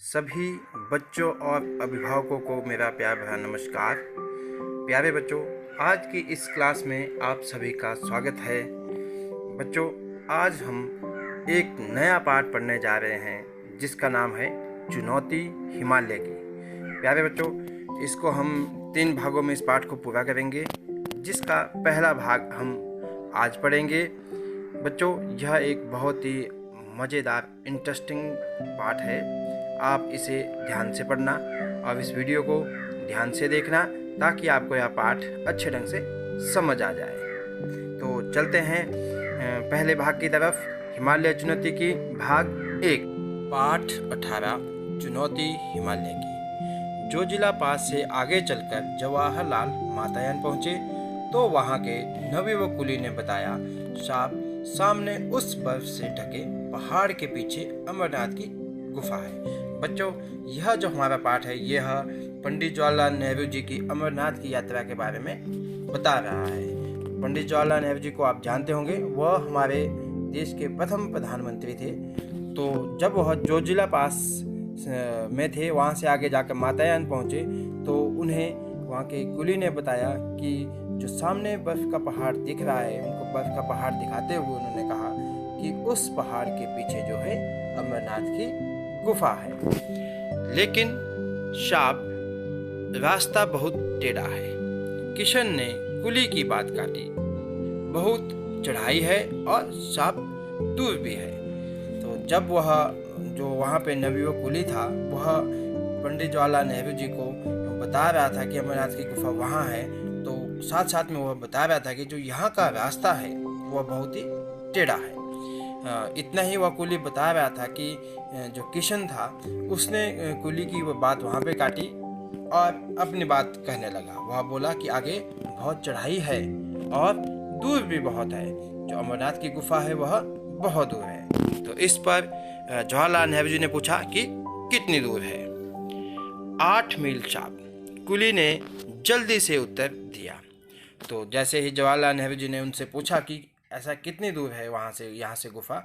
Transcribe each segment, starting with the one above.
सभी बच्चों और अभिभावकों को मेरा प्यार भरा नमस्कार। प्यारे बच्चों, आज की इस क्लास में आप सभी का स्वागत है। बच्चों, आज हम एक नया पाठ पढ़ने जा रहे हैं जिसका नाम है चुनौती हिमालय की। प्यारे बच्चों, इसको हम 3 भागों में इस पाठ को पूरा करेंगे, जिसका पहला भाग हम आज पढ़ेंगे। बच्चों, यह एक बहुत ही मज़ेदार इंटरेस्टिंग पाठ है। आप इसे ध्यान से पढ़ना और इस वीडियो को ध्यान से देखना ताकि आपको यह पाठ अच्छे ढंग से समझ आ जाए। तो चलते हैं पहले भाग की तरफ, हिमालय चुनौती की भाग 1। पाठ 18 चुनौती हिमालय की। जोजिला पास से आगे चलकर जवाहरलाल मातायान पहुँचे तो वहाँ के नवीन कुली ने बताया, साहब, सामने उस बर्फ से ढके पहाड़ के पीछे अमरनाथ की गुफा है। बच्चों, यह जो हमारा पाठ है यह पंडित जवाहरलाल नेहरू जी की अमरनाथ की यात्रा के बारे में बता रहा है। पंडित जवाहरलाल नेहरू जी को आप जानते होंगे, वह हमारे देश के प्रथम प्रधानमंत्री थे। तो जब वह जोजिला पास में थे, वहाँ से आगे जाकर मातायान पहुँचे तो उन्हें वहाँ के कुली ने बताया कि जो सामने बर्फ का पहाड़ दिख रहा है, उनको बर्फ का पहाड़ दिखाते हुए उन्होंने कहा कि उस पहाड़ के पीछे जो है अमरनाथ की गुफा है। लेकिन साहब, रास्ता बहुत टेढ़ा है। किशन ने कुली की बात काटी, बहुत चढ़ाई है और साहब दूर भी है। तो जब वह जो वहाँ पे नवीन कुली था, वह पंडित जवाहरलाल नेहरू जी को बता रहा था कि अमरनाथ की गुफा वहाँ है, तो साथ साथ में वह बता रहा था कि जो यहाँ का रास्ता है वह बहुत ही टेढ़ा है। इतना ही वह कुली बता रहा था कि जो किशन था उसने कुली की वह बात वहाँ पे काटी और अपनी बात कहने लगा। वह बोला कि आगे बहुत चढ़ाई है और दूर भी बहुत है, जो अमरनाथ की गुफा है वह बहुत दूर है। तो इस पर जवाहरलाल नेहरू जी ने पूछा कि कितनी दूर है। 8 मील साहब, कुली ने जल्दी से उत्तर दिया। तो जैसे ही जवाहरलाल नेहरू जी ने उनसे पूछा कि ऐसा कितनी दूर है वहाँ से, यहाँ से गुफा,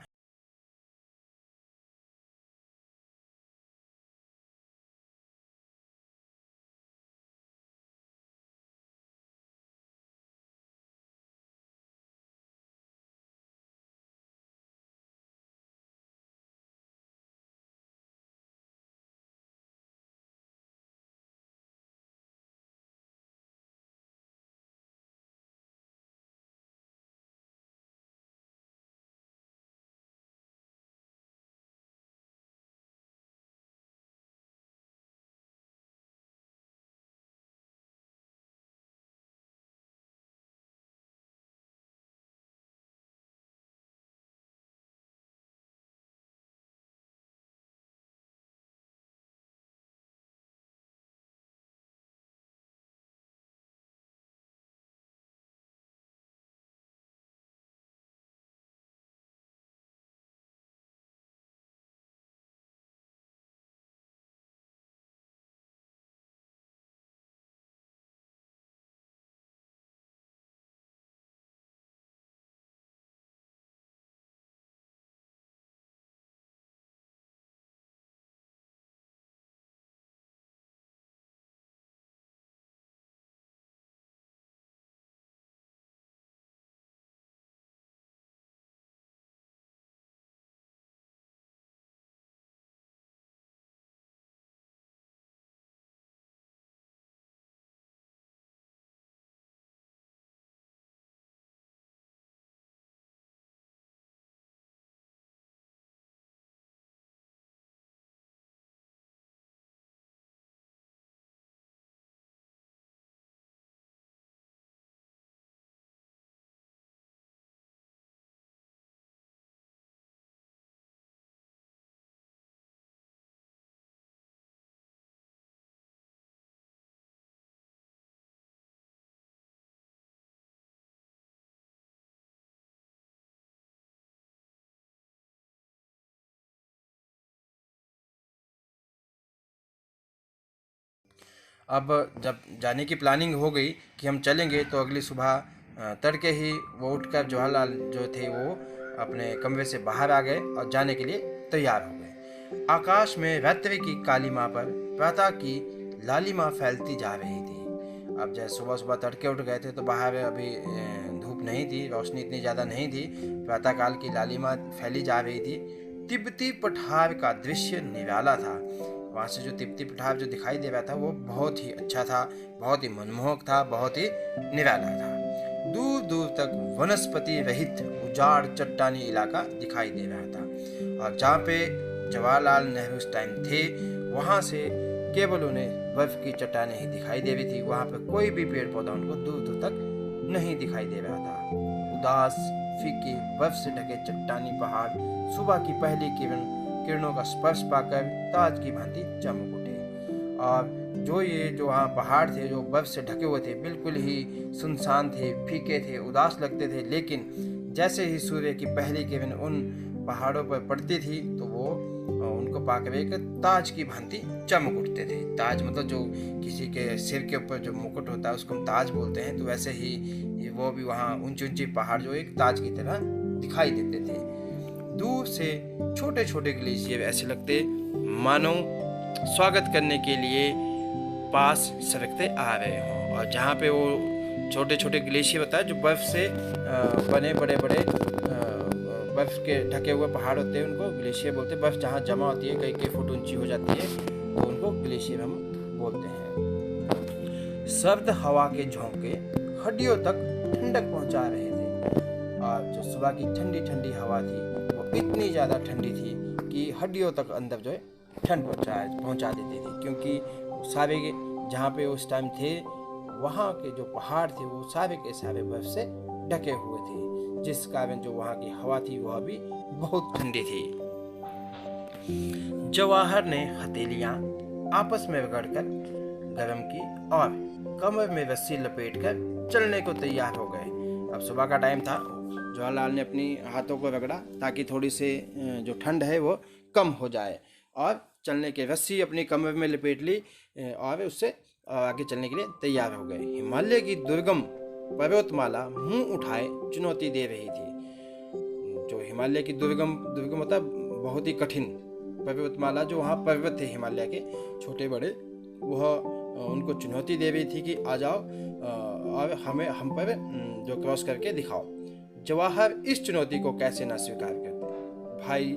अब जब जाने की प्लानिंग हो गई कि हम चलेंगे, तो अगली सुबह तड़के ही वो उठकर जवाहरलाल जो थे वो अपने कमरे से बाहर आ गए और जाने के लिए तैयार हो गए। आकाश में रात्रि की कालीमा पर प्रातः की लालिमा फैलती जा रही थी। अब जैसे सुबह सुबह तड़के उठ गए थे तो बाहर अभी धूप नहीं थी, रोशनी इतनी ज़्यादा नहीं थी, प्रातःकाल की लालिमा फैली जा रही थी। तिब्बती पठार का दृश्य निराला था। वहाँ से जो तिब्बती पठार जो दिखाई दे रहा था वो बहुत ही अच्छा था, बहुत ही मनमोहक था, बहुत ही निराला था। दूर दूर तक वनस्पति रहित उजाड़ चट्टानी इलाका दिखाई दे रहा था और जहाँ पे जवाहरलाल नेहरू उस टाइम थे वहाँ से केवल उन्हें बर्फ की चट्टानें ही दिखाई दे रही थी। वहाँ पे कोई भी पेड़ पौधा उनको दूर दूर तक नहीं दिखाई दे रहा था। उदास फीके बर्फ से ढके चट्टानी पहाड़ सुबह की पहली किरणों का स्पर्श पाकर ताज की भांति चमक उठे। और जो वहाँ पहाड़ थे जो बर्फ से ढके हुए थे बिल्कुल ही सुनसान थे, फीके थे, उदास लगते थे, लेकिन जैसे ही सूर्य की पहली किरण उन पहाड़ों पर पड़ती थी तो वो उनको पाकर एक ताज की भांति चमक उठते थे। ताज मतलब जो किसी के सिर के ऊपर जो मुकुट होता है उसको हम ताज बोलते हैं, तो वैसे ही वो भी वहाँ ऊंची ऊंची पहाड़ जो एक ताज की तरह दिखाई देते थे। दूर से छोटे छोटे ग्लेशियर ऐसे लगते मानो स्वागत करने के लिए पास सरकते आ रहे हों। और जहाँ पे वो छोटे छोटे ग्लेशियर होता है जो बर्फ से बने बड़े बड़े बर्फ के ढके हुए पहाड़ होते हैं उनको ग्लेशियर बोलते हैं। बर्फ जहाँ जमा होती है कई फुट ऊंची हो जाती है तो उनको ग्लेशियर हम बोलते हैं। सर्द हवा के झोंके हड्डियों तक ठंडक पहुंचा रहे थे और जो सुबह की ठंडी ठंडी हवा थी वो इतनी ज़्यादा ठंडी थी कि हड्डियों तक अंदर जो है ठंड पहुंचा देती थी, क्योंकि सारे जहाँ पे उस टाइम थे वहाँ के जो पहाड़ थे वो सारे के सारे बर्फ से ढके हुए थे, जिस कारण जो वहाँ की हवा थी वह भी बहुत ठंडी थी। जवाहर ने हथेलियाँ आपस में रगड़कर गर्म की और कमर में रस्सी लपेटकर चलने को तैयार हो गए। अब सुबह का टाइम था, जवाहरलाल ने अपनी हाथों को रगड़ा ताकि थोड़ी सी जो ठंड है वो कम हो जाए और चलने के रस्सी अपनी कमर में लपेट ली और उससे आगे चलने के लिए तैयार हो गए। हिमालय की दुर्गम पर्वतमाला मुंह उठाए चुनौती दे रही थी। जो हिमालय की दुर्गम मतलब बहुत ही कठिन पर्वतमाला, जो वहाँ पर्वत थे हिमालय के छोटे बड़े, वह उनको चुनौती दे रही थी कि आ जाओ और हम पर जो क्रॉस करके दिखाओ। जवाहर इस चुनौती को कैसे ना स्वीकार करते। भाई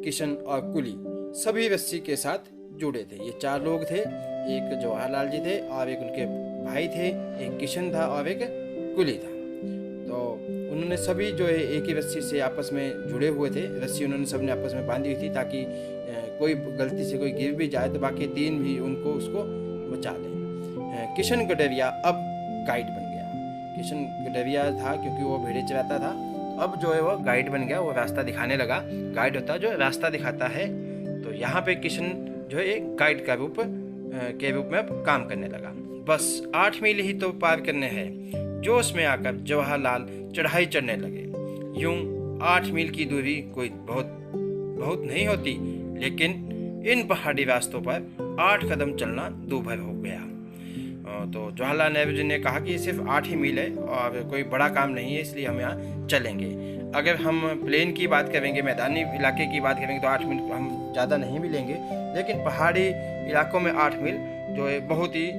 किशन और कुली सभी रस्सी के साथ जुड़े थे। ये 4 लोग थे, एक जवाहरलाल जी थे और एक उनके भाई थे, एक किशन था और एक कुली था। तो उन्होंने सभी जो है एक ही रस्सी से आपस में जुड़े हुए थे। रस्सी उन्होंने सबने आपस में बांधी हुई थी ताकि कोई गलती से कोई गिर भी जाए तो बाकी 3 भी उसको बचा लें। किशन गडरिया अब गाइड बन गया। किशन गडरिया था क्योंकि वो भेड़े चराता था, अब जो है वो गाइड बन गया, वो रास्ता दिखाने लगा। गाइड होता है जो रास्ता दिखाता है, तो यहाँ पे किशन जो है एक गाइड का रूप में अब काम करने लगा। बस 8 मील ही तो पार करने हैं। जोश में आकर जवाहरलाल चढ़ाई चढ़ने लगे। यूं 8 मील की दूरी कोई बहुत नहीं होती, लेकिन इन पहाड़ी रास्तों पर 8 कदम चलना दूभर हो गया। तो जवाहरलाल नेहरू जी ने कहा कि सिर्फ 8 ही मील है और कोई बड़ा काम नहीं है, इसलिए हम यहाँ चलेंगे। अगर हम प्लेन की बात करेंगे, मैदानी इलाके की बात करेंगे तो 8 मील हम ज़्यादा नहीं भी लेंगे, लेकिन पहाड़ी इलाकों में 8 मील जो है बहुत ही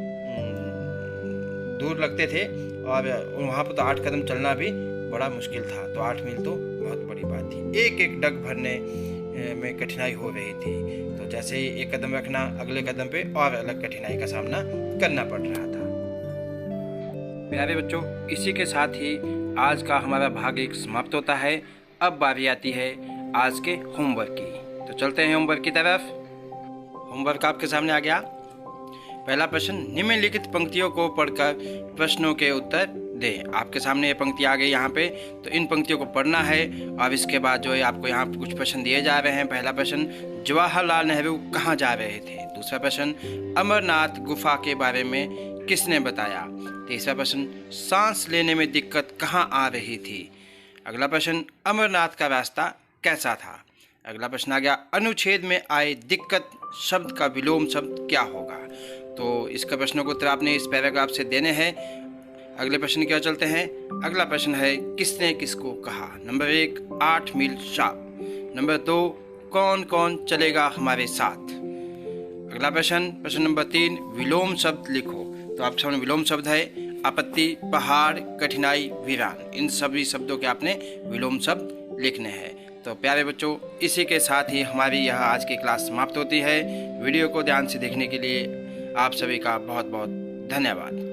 दूर लगते थे और वहाँ पर तो 8 कदम चलना भी बड़ा मुश्किल था। तो 8 मील तो बहुत बड़ी बात थी। एक एक डग भरने में कठिनाई हो रही थी, तो जैसे ही एक कदम रखना अगले कदम पे और अलग कठिनाई का सामना करना पड़ रहा था। प्यारे बच्चों, इसी के साथ ही आज का हमारा भाग 1 समाप्त होता है। अब बारी आती है आज के होमवर्क की, तो चलते हैं होमवर्क की तरफ। होमवर्क आपके सामने आ गया। पहला प्रश्न, निम्नलिखित पंक्तियों को पढ़कर प्रश्नों के उत्तर दें। आपके सामने ये पंक्ति आ गई यहाँ पे, तो इन पंक्तियों को पढ़ना है और इसके बाद जो है आपको यहाँ पे कुछ प्रश्न दिए जा रहे हैं। पहला प्रश्न, जवाहरलाल नेहरू कहाँ जा रहे थे? दूसरा प्रश्न, अमरनाथ गुफा के बारे में किसने बताया? तीसरा प्रश्न, सांस लेने में दिक्कत कहाँ आ रही थी? अगला प्रश्न, अमरनाथ का रास्ता कैसा था? अगला प्रश्न आ गया, अनुच्छेद में आए दिक्कत शब्द का विलोम शब्द क्या होगा? तो इसका प्रश्नों को उत्तर आपने इस पैराग्राफ से देने हैं। अगले प्रश्न की ओर चलते हैं। अगला प्रश्न है, किसने किसको कहा? नंबर 1, 8 मील शाप। नंबर 2, कौन कौन चलेगा हमारे साथ। अगला प्रश्न नंबर 3, विलोम शब्द लिखो। तो आपके सामने विलोम शब्द है आपत्ति, पहाड़, कठिनाई, वीरान। इन सभी शब्दों के आपने विलोम शब्द लिखने हैं। तो प्यारे बच्चों, इसी के साथ ही हमारी यह आज की क्लास समाप्त होती है। वीडियो को ध्यान से देखने के लिए आप सभी का बहुत बहुत धन्यवाद।